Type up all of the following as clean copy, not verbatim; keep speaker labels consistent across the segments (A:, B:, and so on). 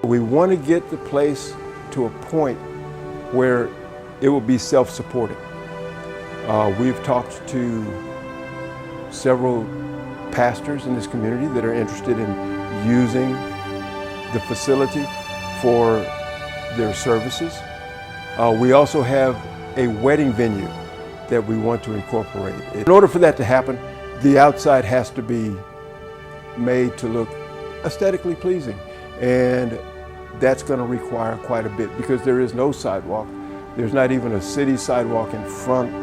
A: We want to get the place to a point where it will be self-supporting. We've talked to several pastors in this community that are interested in using the facility for their services. We also have a wedding venue that we want to incorporate. In order for that to happen, the outside has to be made to look aesthetically pleasing, and that's going to require quite a bit because there is no sidewalk. There's not even a city sidewalk in front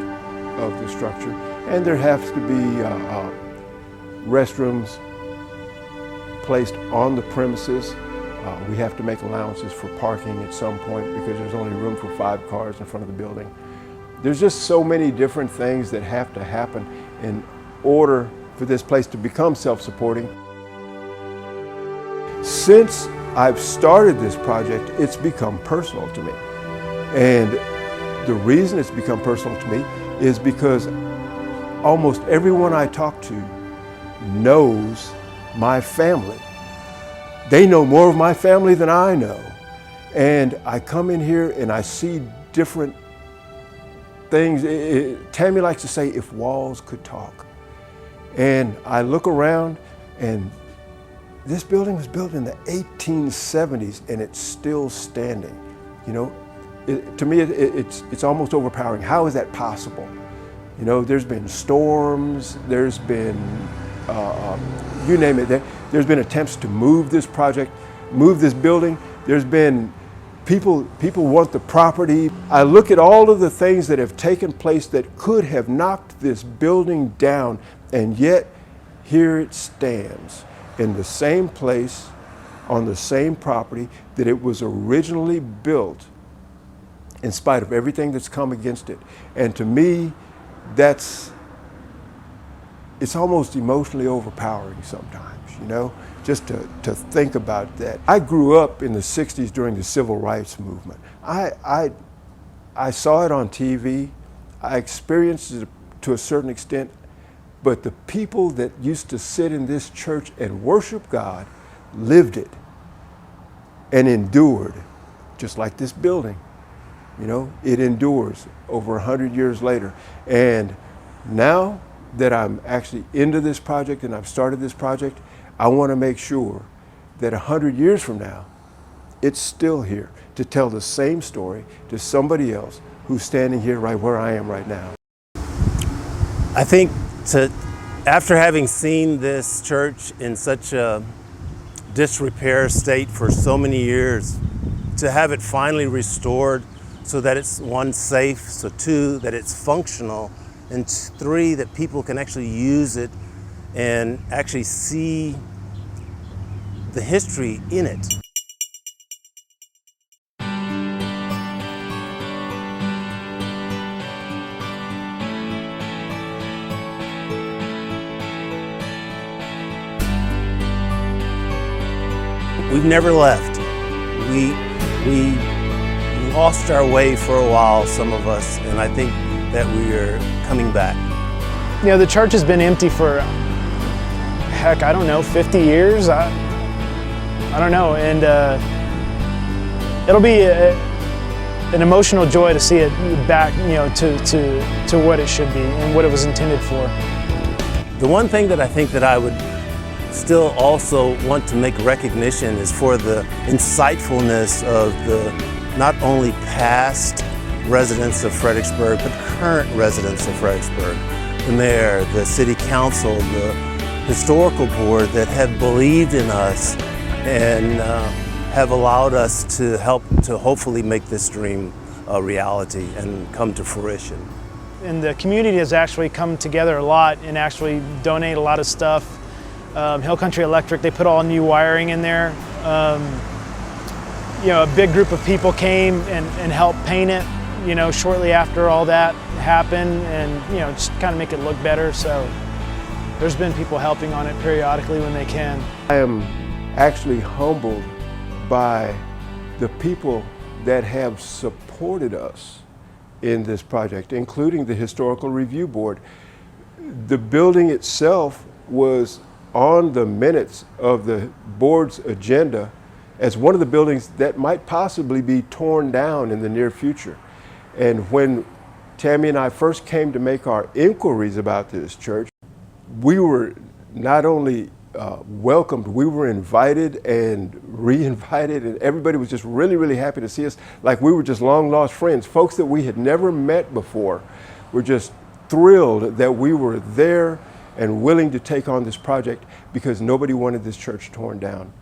A: of the structure, and there has to be restrooms placed on the premises. We have to make allowances for parking at some point because there's only room for 5 cars in front of the building. There's just so many different things that have to happen in order for this place to become self-supporting. Since I've started this project, it's become personal to me. And the reason it's become personal to me is because almost everyone I talk to knows my family. They know more of my family than I know. And I come in here and I see different things. Tammy likes to say, if walls could talk. And I look around, and this building was built in the 1870s and it's still standing. You know, to me, it's almost overpowering. How is that possible? You know, there's been storms, there's been, you name it. There's been attempts to move this project, move this building. There's been people want the property. I look at all of the things that have taken place that could have knocked this building down, and yet here it stands in the same place, on the same property that it was originally built, in spite of everything that's come against it. And to me, it's almost emotionally overpowering sometimes, you know, just to think about that. I grew up in the 60s during the civil rights movement. I saw it on TV, I experienced it to a certain extent, but the people that used to sit in this church and worship God lived it and endured, just like this building. You know, it endures over 100 years later. And now that I'm actually into this project and I've started this project, I want to make sure that 100 years from now, it's still here to tell the same story to somebody else who's standing here right where I am right now.
B: I think after having seen this church in such a disrepair state for so many years, to have it finally restored so that it's, 1, safe, so 2, that it's functional, and 3, that people can actually use it and actually see the history in it. We've never left. We lost our way for a while, some of us, and I think that we are coming back.
C: You know, the church has been empty for, heck, I don't know, 50 years? I don't know, and it'll be an emotional joy to see it back, you know, to what it should be and what it was intended for.
B: The one thing that I think that I would still also want to make recognition is for the insightfulness of the not only past residents of Fredericksburg, but current residents of Fredericksburg. The mayor, the city council, the historical board that have believed in us and have allowed us to help to hopefully make this dream a reality and come to fruition.
C: And the community has actually come together a lot and actually donate a lot of stuff. Hill Country Electric, they put all new wiring in there. You know, a big group of people came and helped paint it, you know, shortly after all that happened, and, you know, just kind of make it look better. So there's been people helping on it periodically when they can.
A: I am actually humbled by the people that have supported us in this project, including the Historical Review Board. The building itself was on the minutes of the board's agenda as one of the buildings that might possibly be torn down in the near future. And when Tammy and I first came to make our inquiries about this church, we were not only welcomed, we were invited and re-invited, and everybody was just really, really happy to see us, like we were just long lost friends. Folks that we had never met before were just thrilled that we were there and willing to take on this project because nobody wanted this church torn down.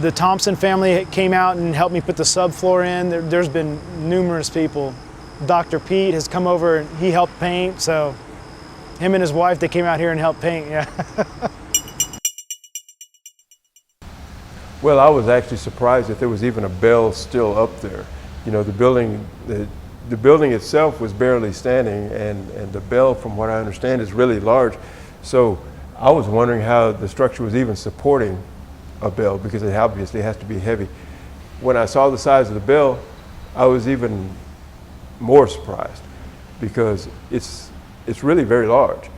C: The Thompson family came out and helped me put the subfloor in. There's been numerous people. Dr. Pete has come over and he helped paint, so him and his wife, they came out here and helped paint, yeah.
A: Well, I was actually surprised that there was even a bell still up there. You know, the building itself was barely standing, and the bell, from what I understand, is really large. So I was wondering how the structure was even supporting a bell, because it obviously has to be heavy. When I saw the size of the bell, I was even more surprised, because it's really very large.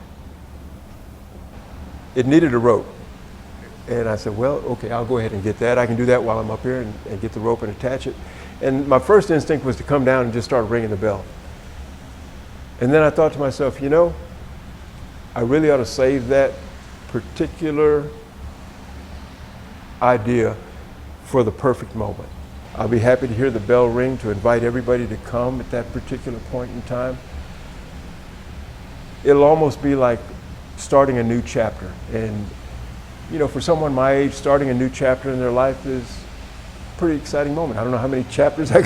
A: It needed a rope. And I said, well, okay, I'll go ahead and get that. I can do that while I'm up here and get the rope and attach it. And my first instinct was to come down and just start ringing the bell. And then I thought to myself, you know, I really ought to save that particular idea for the perfect moment. I'll be happy to hear the bell ring to invite everybody to come at that particular point in time. It'll almost be like starting a new chapter. And you know, for someone my age, starting a new chapter in their life is a pretty exciting moment. I don't know how many chapters I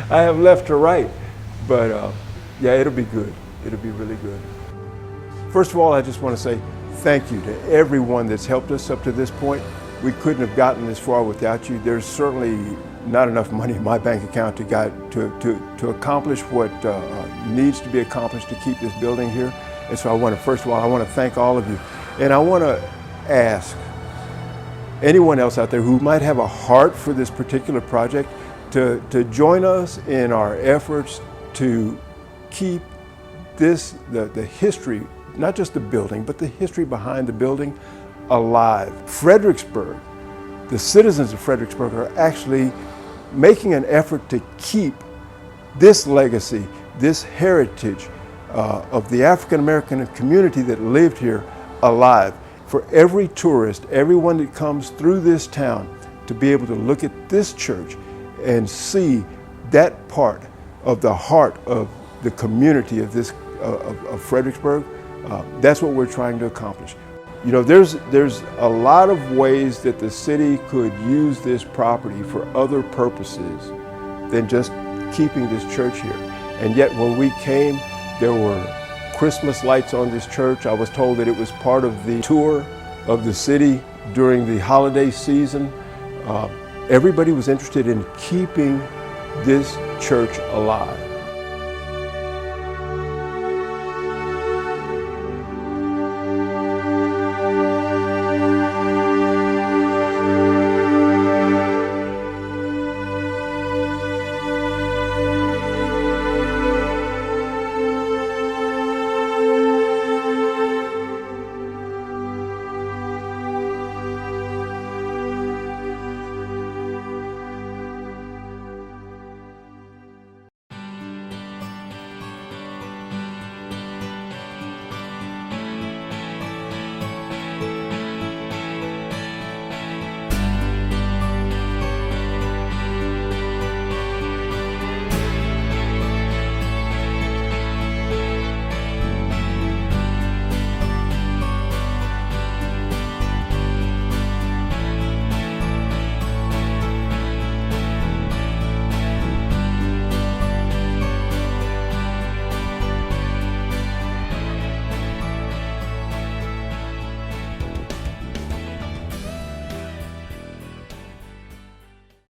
A: have left to write, but yeah, it'll be good. It'll be really good. First of all, I just want to say thank you to everyone that's helped us up to this point. We couldn't have gotten this far without you. There's certainly not enough money in my bank account to accomplish what needs to be accomplished to keep this building here. And so first of all, I want to thank all of you. And I want to ask anyone else out there who might have a heart for this particular project to join us in our efforts to keep the history, not just the building, but the history behind the building alive. Fredericksburg, the citizens of Fredericksburg are actually making an effort to keep this legacy, this heritage of the African American community that lived here alive. For every tourist, everyone that comes through this town, to be able to look at this church and see that part of the heart of the community of of Fredericksburg, that's what we're trying to accomplish. You know, there's a lot of ways that the city could use this property for other purposes than just keeping this church here. And yet when we came, there were Christmas lights on this church. I was told that it was part of the tour of the city during the holiday season. Everybody was interested in keeping this church alive.